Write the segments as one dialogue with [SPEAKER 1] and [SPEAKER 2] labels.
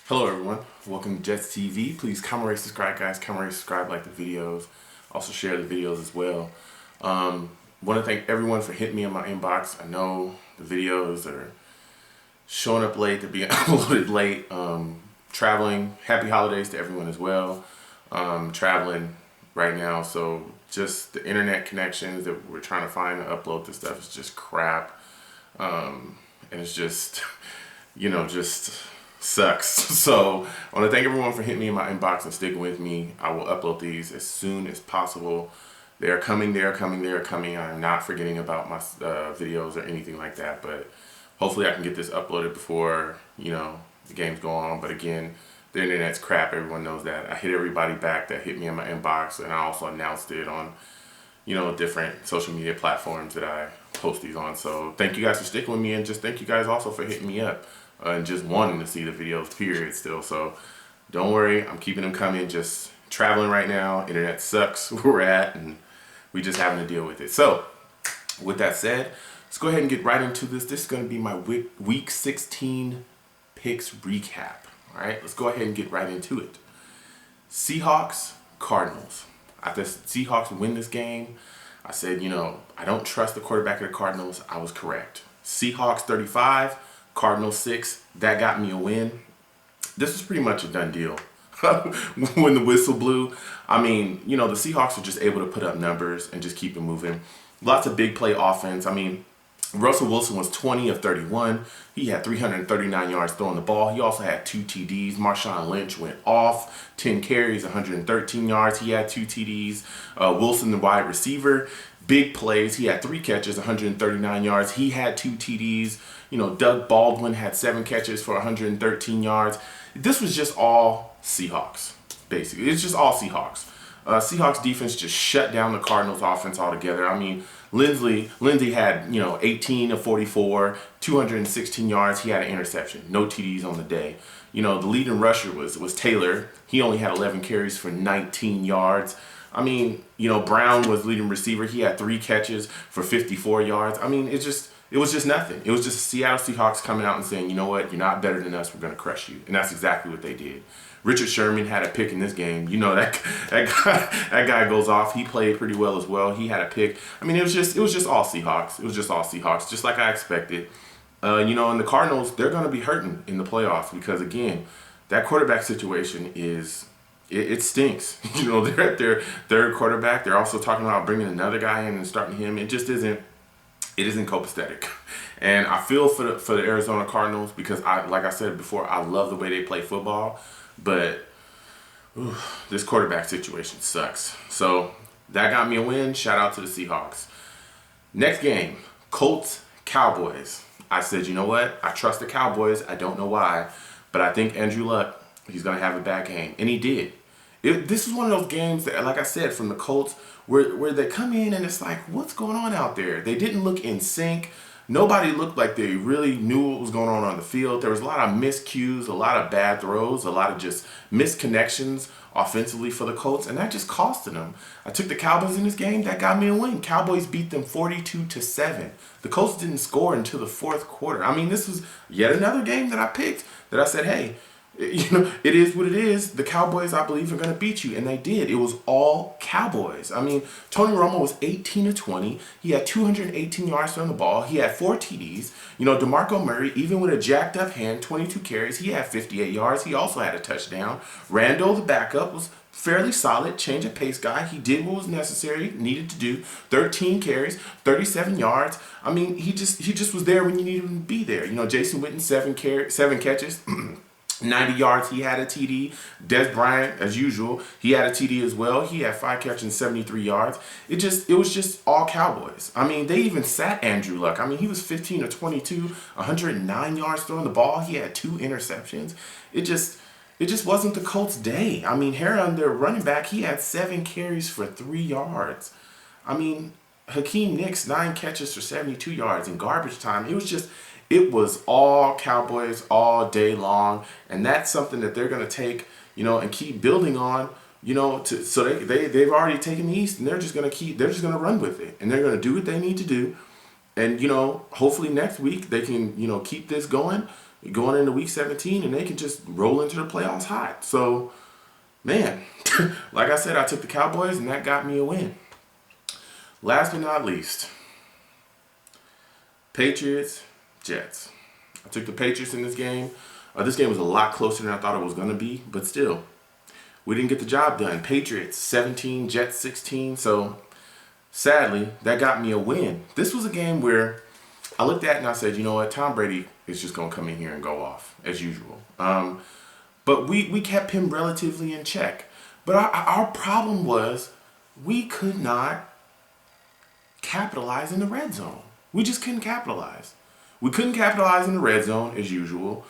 [SPEAKER 1] Hello everyone, welcome to Jets TV. Please comment, rate, subscribe guys, comment, rate, subscribe, like the videos, also share the videos as well. Want to thank everyone for hitting me in my inbox. I know the videos are showing up late, they're being uploaded late. Traveling, happy holidays to everyone as well. Traveling right now, so just the internet connections that we're trying to find to upload this stuff is just crap. And it's just, just sucks. So I want to thank everyone for hitting me in my inbox and sticking with me. I will upload these as soon as possible. They are coming, they are coming, they are coming. I'm not forgetting about my videos or anything like that, but hopefully I can get this uploaded before, the games go on. But again, the internet's crap. Everyone knows that. I hit everybody back that hit me in my inbox, and I also announced it on, different social media platforms that I post these on. So thank you guys for sticking with me, and just thank you guys also for hitting me up and just wanting to see the videos, period, still. So don't worry, I'm keeping them coming. Just traveling right now. Internet sucks where we're at, and we just having to deal with it. So with that said, let's go ahead and get right into this. This is going to be my week 16 picks recap. All right, let's go ahead and get right into it. Seahawks Cardinals. After the Seahawks win this game, I said, I don't trust the quarterback of the Cardinals. I was correct. Seahawks 35, Cardinals 6. That got me a win. This was pretty much a done deal. When the whistle blew, the Seahawks were just able to put up numbers and just keep it moving. Lots of big play offense. Russell Wilson was 20 of 31. He had 339 yards throwing the ball. He also had 2 TDs. Marshawn Lynch went off, 10 carries, 113 yards. He had 2 TDs. Wilson, the wide receiver, big plays. He had 3 catches, 139 yards. He had 2 TDs. Doug Baldwin had 7 catches for 113 yards. This was just all Seahawks, basically. It's just all Seahawks. Seahawks defense just shut down the Cardinals offense altogether. Lindsey had, 18 of 44, 216 yards. He had an interception. No TDs on the day. The leading rusher was Taylor. He only had 11 carries for 19 yards. Brown was leading receiver. He had 3 catches for 54 yards. It was just nothing. It was just Seattle Seahawks coming out and saying, you know what, you're not better than us. We're going to crush you. And that's exactly what they did. Richard Sherman had a pick in this game. That guy goes off. He played pretty well as well. He had a pick. It was just all Seahawks. It was just all Seahawks, just like I expected. And the Cardinals, they're going to be hurting in the playoffs because, again, that quarterback situation it stinks. They're at their third quarterback. They're also talking about bringing another guy in and starting him. It just isn't. It isn't copacetic. And I feel for the Arizona Cardinals because, like I said before, I love the way they play football. But this quarterback situation sucks. So that got me a win. Shout out to the Seahawks. Next game, Colts Cowboys. I said, you know what? I trust the Cowboys. I don't know why. But I think Andrew Luck, he's going to have a bad game. And he did. This is one of those games that, like I said, from the Colts, where they come in and it's like, what's going on out there? They didn't look in sync. Nobody looked like they really knew what was going on the field. There was a lot of miscues, a lot of bad throws, a lot of just misconnections offensively for the Colts, and that just costed them. I took the Cowboys in this game. That got me a win. Cowboys beat them 42-7. The Colts didn't score until the fourth quarter. This was yet another game that I picked that I said, hey, it is what it is. The Cowboys, I believe, are going to beat you. And they did. It was all Cowboys. Tony Romo was 18 of 20. He had 218 yards on the ball. He had 4 TDs. DeMarco Murray, even with a jacked up hand, 22 carries. He had 58 yards. He also had a touchdown. Randall, the backup, was fairly solid, change of pace guy. He did what was necessary, needed to do. 13 carries, 37 yards. He just was there when you needed him to be there. Jason Witten, 7 catches. 90 yards, he had a TD. Des Bryant, as usual, he had a TD as well. He had 5 catches and 73 yards. It was just all Cowboys. They even sat Andrew Luck. He was 15 of 22, 109 yards throwing the ball. He had 2 interceptions. It just wasn't the Colts' day. Heron, their running back, he had 7 carries for 3 yards. Hakeem Nicks, 9 catches for 72 yards in garbage time. It was all Cowboys all day long, and that's something that they're going to take, and keep building on, so they've already taken the East, and they're just going to run with it, and they're going to do what they need to do, and hopefully next week they can keep this going, going into week 17 and they can just roll into the playoffs hot. So, man, like I said, I took the Cowboys and that got me a win. Last but not least, Patriots, Jets. I took the Patriots in this game. This game was a lot closer than I thought it was going to be, but still, we didn't get the job done. Patriots 17, Jets 16. So, sadly, that got me a win. This was a game where I looked at it and I said, you know what, Tom Brady is just going to come in here and go off, as usual. But we kept him relatively in check. But our problem was we could not capitalize in the red zone. We just couldn't capitalize. We couldn't capitalize in the red zone, as usual.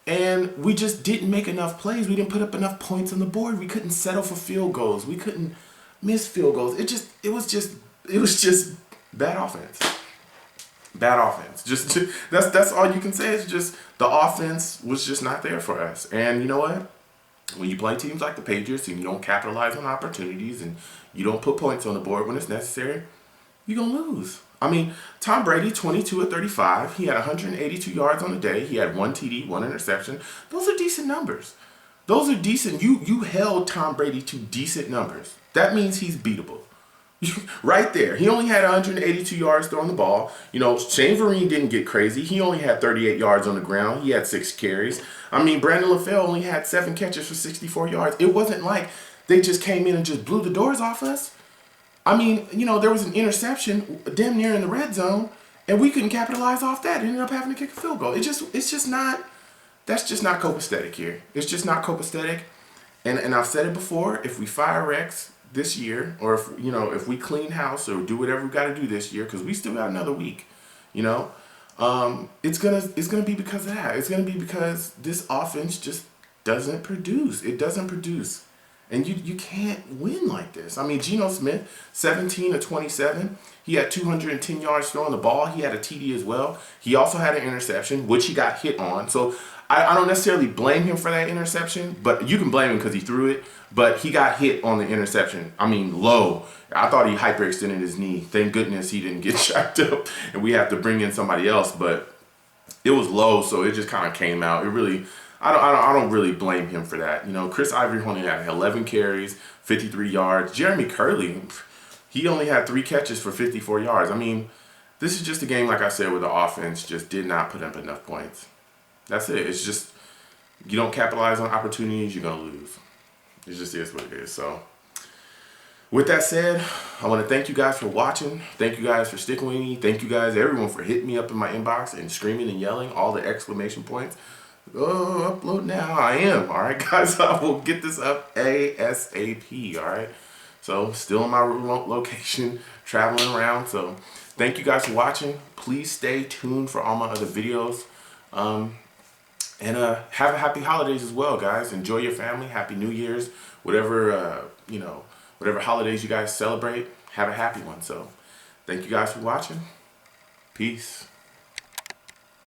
[SPEAKER 1] And we just didn't make enough plays. We didn't put up enough points on the board. We couldn't settle for field goals. We couldn't miss field goals. It was just bad offense. Bad offense. That's all you can say. It's just the offense was just not there for us. And you know what? When you play teams like the Patriots and you don't capitalize on opportunities and you don't put points on the board when it's necessary, you're going to lose. I mean, Tom Brady, 22 of 35. He had 182 yards on the day. He had 1 TD, 1 interception. Those are decent numbers. Those are decent. You held Tom Brady to decent numbers. That means he's beatable. Right there. He only had 182 yards throwing the ball. You know, Shane Vereen didn't get crazy. He only had 38 yards on the ground. He had 6 carries. I mean, Brandon LaFell only had 7 catches for 64 yards. It wasn't like they just came in and just blew the doors off us. I mean, you know, there was an interception damn near in the red zone, and we couldn't capitalize off that. Ended up having to kick a field goal. It's just not, that's just not copacetic here. It's just not copacetic. And I've said it before, if we fire Rex this year, or if we clean house or do whatever we got to do this year, because we still got another week, it's gonna be because of that. It's gonna be because this offense just doesn't produce. It doesn't produce. And you can't win like this. I mean, Geno Smith, 17 of 27. He had 210 yards throwing the ball. He had a TD as well. He also had an interception, which he got hit on. So I don't necessarily blame him for that interception, but you can blame him because he threw it. But he got hit on the interception. I mean, low. I thought he hyperextended his knee. Thank goodness he didn't get jacked up and we have to bring in somebody else. But it was low, so it just kind of came out. It really... I don't really blame him for that. You know, Chris Ivory only had 11 carries, 53 yards. Jeremy Curley, he only had 3 catches for 54 yards. I mean, this is just a game, like I said, where the offense just did not put up enough points. That's it. It's just, you don't capitalize on opportunities, you're going to lose. It just is what it is. So, with that said, I want to thank you guys for watching. Thank you guys for sticking with me. Thank you guys, everyone, for hitting me up in my inbox and screaming and yelling, all the exclamation points. Oh, upload now. I am. All right, guys. I will get this up ASAP. All right. So, still in my remote location, traveling around. So, thank you guys for watching. Please stay tuned for all my other videos. And have a happy holidays as well, guys. Enjoy your family. Happy New Year's. Whatever, whatever holidays you guys celebrate, have a happy one. So, thank you guys for watching. Peace.